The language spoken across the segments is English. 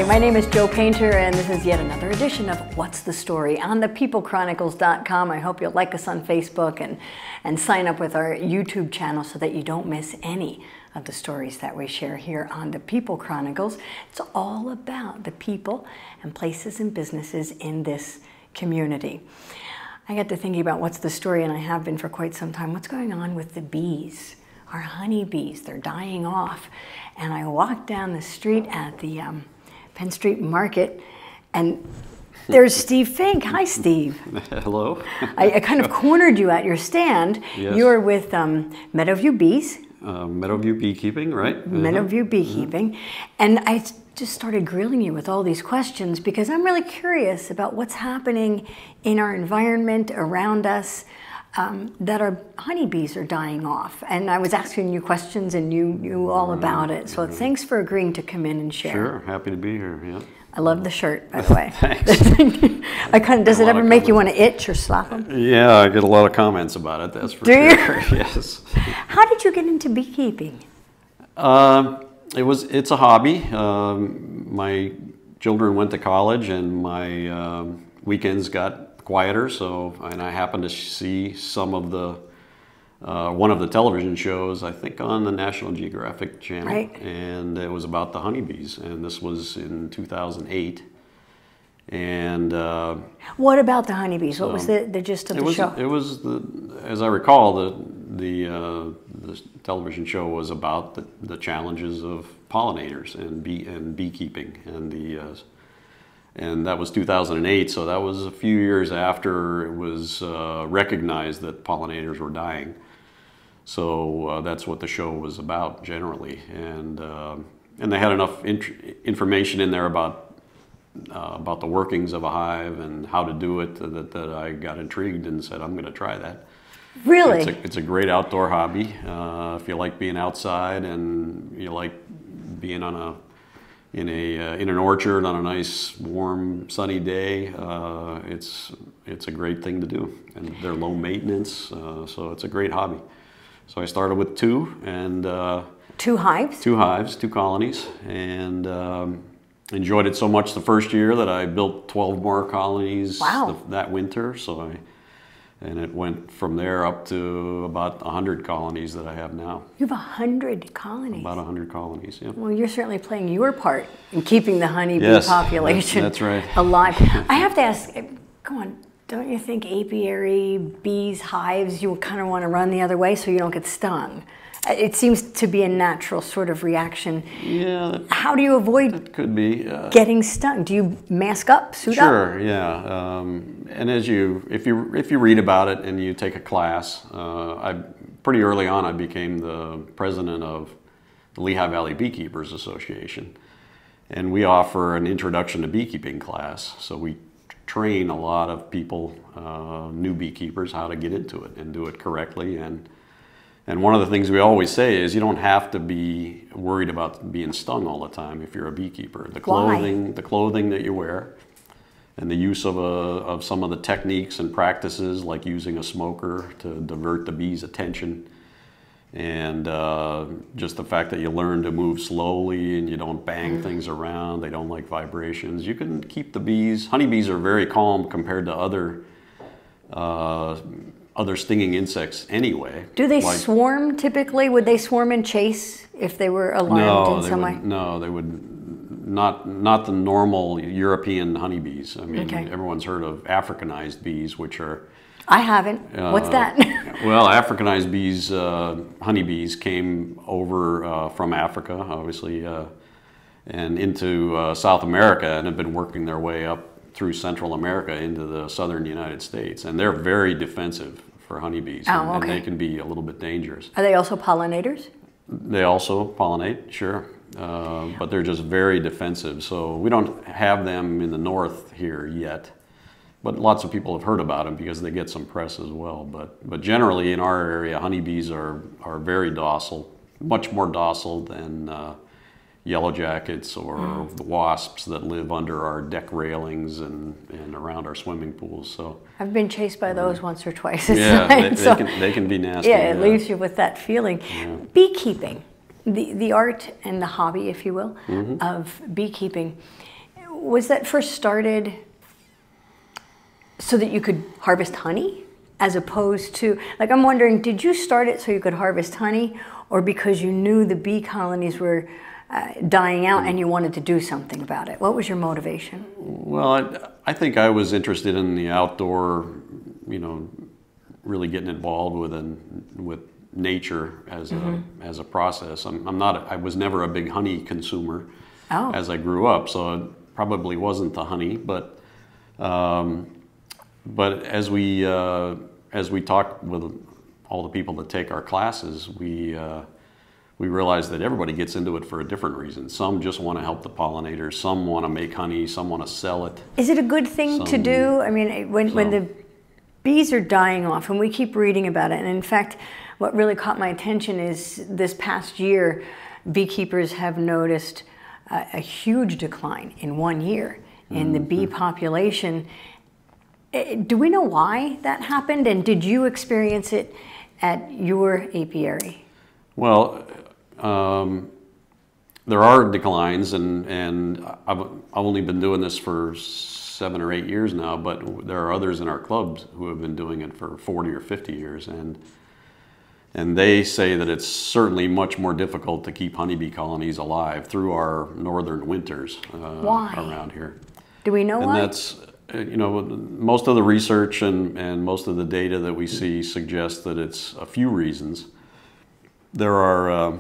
my name is Jo Painter, and this is yet another edition of What's the Story on the peoplechronicles.com. I hope you'll like us on Facebook and sign up with our YouTube channel so that you don't miss any of the stories that we share here on the People Chronicles. It's all about the people and places and businesses in this community. I got to thinking about what's the story, and I have been for quite some time. What's going on with the bees? Our honeybees, they're dying off. And I walked down the street at the Penn Street Market, and there's Steve Finke. Hi, Steve. Hello. I kind of cornered you at your stand. Yes. You're with Meadow View Bees. Meadow View Beekeeping, right? Meadow View Beekeeping. And I just started grilling you with all these questions because I'm really curious about what's happening in our environment around us. That our honeybees are dying off. And I was asking you questions and you knew all about it. So thanks for agreeing to come in and share. Sure, happy to be here, yeah. I love the shirt, by the way. Thanks. Does it ever make you want to itch or slap them? Yeah, I get a lot of comments about it, that's for sure. Yes. How did you get into beekeeping? It's a hobby. My children went to college and my weekends got quieter, and I happened to see some of the one of the television shows, I think on the National Geographic channel, right. And it was about the honeybees, and this was in 2008. And what about the honeybees? What was the gist of the show? It was as I recall, the television show was about the challenges of pollinators and beekeeping, and that was 2008, so that was a few years after it was recognized that pollinators were dying. So that's what the show was about generally, and they had enough information in there about the workings of a hive and how to do it that I got intrigued and said, I'm going to try that. Really? It's a great outdoor hobby. If you like being outside and you like being in an orchard on a nice, warm, sunny day, it's a great thing to do, and they're low maintenance, so it's a great hobby. So I started with two, and two hives, two colonies, and enjoyed it so much the first year that I built 12 more colonies. Wow. That winter. And it went from there up to about 100 colonies that I have now. You have 100 colonies? About 100 colonies, yeah. Well, you're certainly playing your part in keeping the honeybee population that's right. alive. I have to ask, come on, don't you think apiary, bees, hives, you kind of want to run the other way so you don't get stung? It seems to be a natural sort of reaction. Yeah. How do you avoid getting stung? Do you mask up, suit up? Sure, yeah. And if you read about it and you take a class, pretty early on I became the president of the Lehigh Valley Beekeepers Association. And we offer an introduction to beekeeping class. So we train a lot of people, new beekeepers, how to get into it and do it correctly. And one of the things we always say is you don't have to be worried about being stung all the time if you're a beekeeper. The clothing that you wear, and the use of some of the techniques and practices, like using a smoker to divert the bees' attention, and just the fact that you learn to move slowly and you don't bang things around. They don't like vibrations. You can keep the bees. Honeybees are very calm compared to other stinging insects anyway. Do they swarm typically? Would they swarm and chase if they were alarmed in some way? No, they would not the normal European honeybees. I mean, everyone's heard of Africanized bees, which are... I haven't. What's that? Well, Africanized bees, honeybees, came over from Africa, obviously, and into South America, and have been working their way up through Central America into the southern United States, and they're very defensive for honeybees, and they can be a little bit dangerous. Are they also pollinators? They also pollinate, sure, but they're just very defensive. So we don't have them in the north here yet, but lots of people have heard about them because they get some press as well. But generally in our area, honeybees are very docile, much more docile than yellow jackets or the wasps that live under our deck railings and around our swimming pools. So I've been chased by those once or twice. Yeah, they can be nasty. Yeah, it leaves you with that feeling. Yeah. Beekeeping, the art and the hobby, if you will, of beekeeping. was that first started so that you could harvest honey, as opposed to, like, I'm wondering, did you start it so you could harvest honey, or because you knew the bee colonies were dying out and you wanted to do something about it? What was your motivation? Well, I think I was interested in the outdoor, you know, really getting involved with nature as a process. I was never a big honey consumer as I grew up, so it probably wasn't the honey, but as we talked with all the people that take our classes, we realized that everybody gets into it for a different reason. Some just want to help the pollinators, some want to make honey, some want to sell it. Is it a good thing to do? I mean, when the bees are dying off, and we keep reading about it, and in fact, what really caught my attention is this past year, beekeepers have noticed a huge decline in 1 year in the bee population. Do we know why that happened, and did you experience it at your apiary? Well, there are declines, and I've only been doing this for 7 or 8 years now, but there are others in our clubs who have been doing it for 40 or 50 years, and they say that it's certainly much more difficult to keep honeybee colonies alive through our northern winters around here. Do we know why? And that's, you know, most of the research and most of the data that we see suggests that it's a few reasons. There are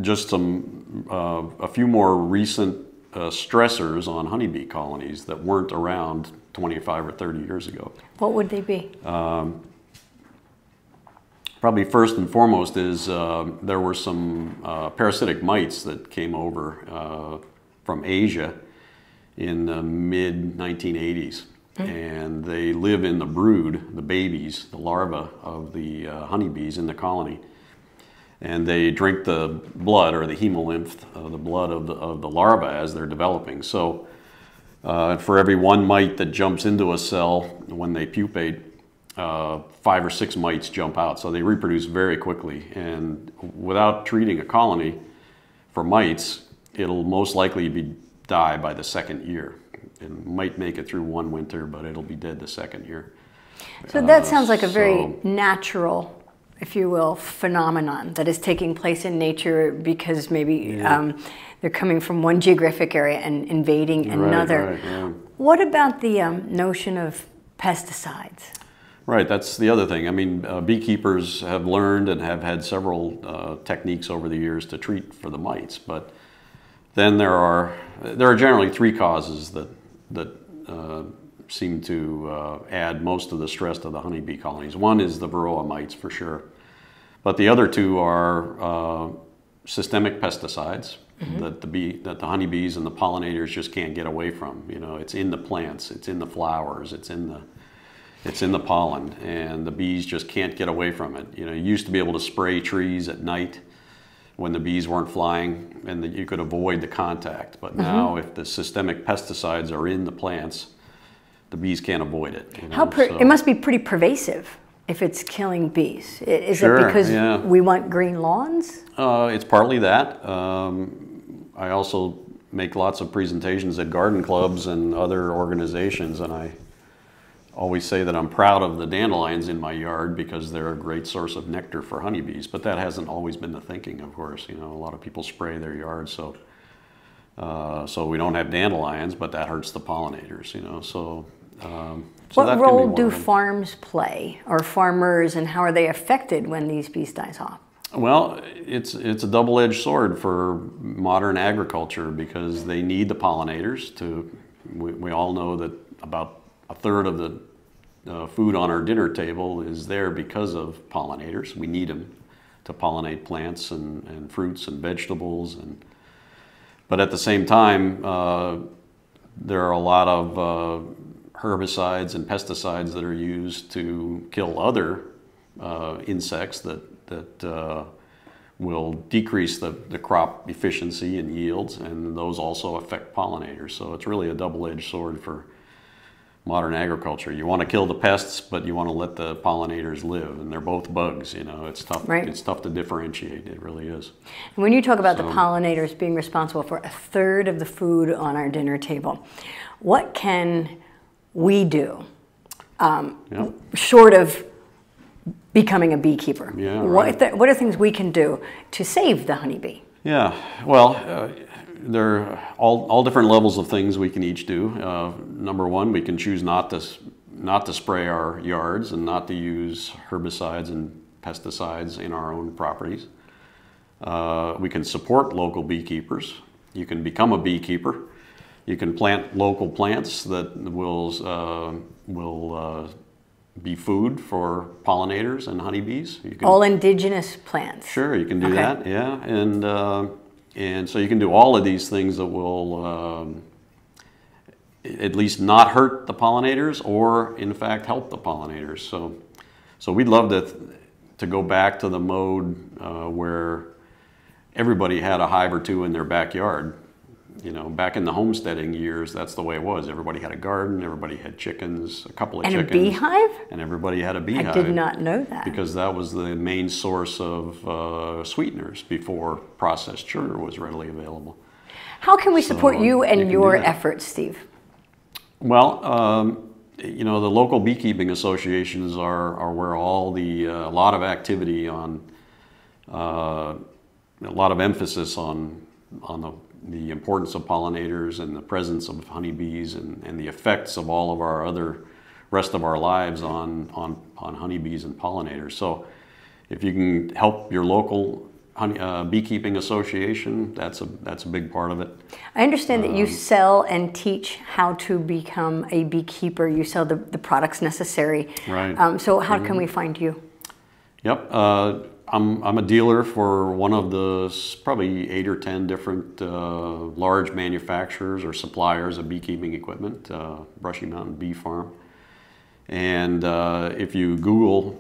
just a few more recent stressors on honeybee colonies that weren't around 25 or 30 years ago. What would they be? Probably first and foremost is there were some parasitic mites that came over from Asia in the mid-1980s. And they live in the brood, the babies, the larvae of the honeybees in the colony. And they drink the blood, or the hemolymph, the blood of the larvae as they're developing. So for every one mite that jumps into a cell when they pupate, 5 or 6 mites jump out. So they reproduce very quickly. And without treating a colony for mites, it'll most likely die by the 2nd year. It might make it through 1 winter, but it'll be dead the 2nd year. So that sounds like a very natural, if you will, phenomenon that is taking place in nature, because maybe they're coming from one geographic area and invading another. Right. What about the notion of pesticides? Right, that's the other thing. I mean, beekeepers have learned and have had several techniques over the years to treat for the mites, but then there are generally 3 causes that seem to add most of the stress to the honeybee colonies. One is the varroa mites, for sure, but the other 2 are systemic pesticides that the honeybees and the pollinators just can't get away from. You know, it's in the plants, it's in the flowers, it's in the pollen, and the bees just can't get away from it. You know, you used to be able to spray trees at night when the bees weren't flying, and that you could avoid the contact. But now, if the systemic pesticides are in the plants, the bees can't avoid it. You know? It must be pretty pervasive if it's killing bees. Is Sure, it because we want green lawns? It's partly that. I also make lots of presentations at garden clubs and other organizations, and I always say that I'm proud of the dandelions in my yard because they're a great source of nectar for honeybees, but that hasn't always been the thinking, of course. You know, a lot of people spray their yards, so we don't have dandelions, but that hurts the pollinators, you know, so what role do farms play, or farmers, and how are they affected when these bees die off? Well, it's a double-edged sword for modern agriculture because they need the pollinators to, we all know that about a third of the food on our dinner table is there because of pollinators. We need them to pollinate plants and fruits and vegetables. But at the same time, there are a lot of herbicides and pesticides that are used to kill other insects that will decrease the crop efficiency and yields, and those also affect pollinators. So it's really a double-edged sword modern agriculture. You want to kill the pests, but you want to let the pollinators live, and they're both bugs. You know, it's tough. Right. It's tough to differentiate. It really is. And when you talk about the pollinators being responsible for 1/3 of the food on our dinner table, what can we do short of becoming a beekeeper? Yeah, right. What are things we can do to save the honeybee? Yeah, well, there are all different levels of things we can each do. Number one, we can choose not to spray our yards and not to use herbicides and pesticides in our own properties. We can support local beekeepers. You can become a beekeeper. You can plant local plants that will be food for pollinators and honeybees. You can, all indigenous plants. Sure, you can do that. Yeah, and so you can do all of these things that will at least not hurt the pollinators, or in fact help the pollinators. So we'd love to go back to the mode where everybody had a hive or two in their backyard. You know, back in the homesteading years, that's the way it was. Everybody had a garden, everybody had chickens, a couple of chickens. And a beehive? And everybody had a beehive. I did not know that. Because that was the main source of sweeteners before processed sugar was readily available. How can we support you and your efforts, Steve? Well, you know, the local beekeeping associations are where all the, a lot of activity on, a lot of emphasis on the importance of pollinators and the presence of honeybees and the effects of all of our rest of our lives on honeybees and pollinators. So if you can help your local beekeeping association, that's a big part of it. I understand that you sell and teach how to become a beekeeper. You sell the products necessary. Right. So how can we find you? Yep. I'm a dealer for one of the probably 8 or 10 different large manufacturers or suppliers of beekeeping equipment, Brushy Mountain Bee Farm. And if you Google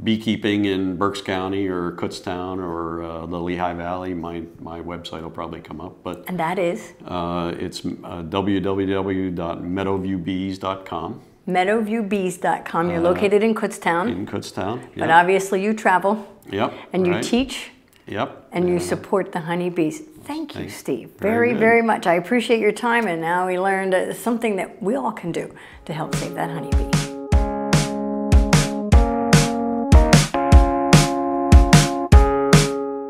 beekeeping in Berks County or Kutztown or the Lehigh Valley, my website will probably come up. And that is? It's www.meadowviewbees.com. Meadowviewbees.com. You're located in Kutztown. In Kutztown, yep. But obviously you travel. Yep. And you teach. Yep. And you support the honeybees. Thank you, Steve, Very, very much. I appreciate your time, and now we learned something that we all can do to help save that honeybee.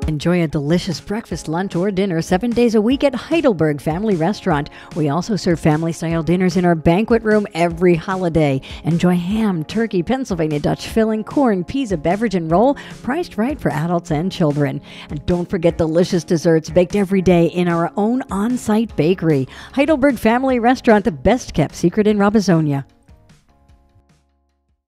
Enjoy a delicious breakfast, lunch, or dinner 7 days a week at Heidelberg Family Restaurant. We also serve family-style dinners in our banquet room every holiday. Enjoy ham, turkey, Pennsylvania Dutch filling, corn, pizza, beverage, and roll, priced right for adults and children. And don't forget delicious desserts baked every day in our own on-site bakery. Heidelberg Family Restaurant, the best-kept secret in Robisonia.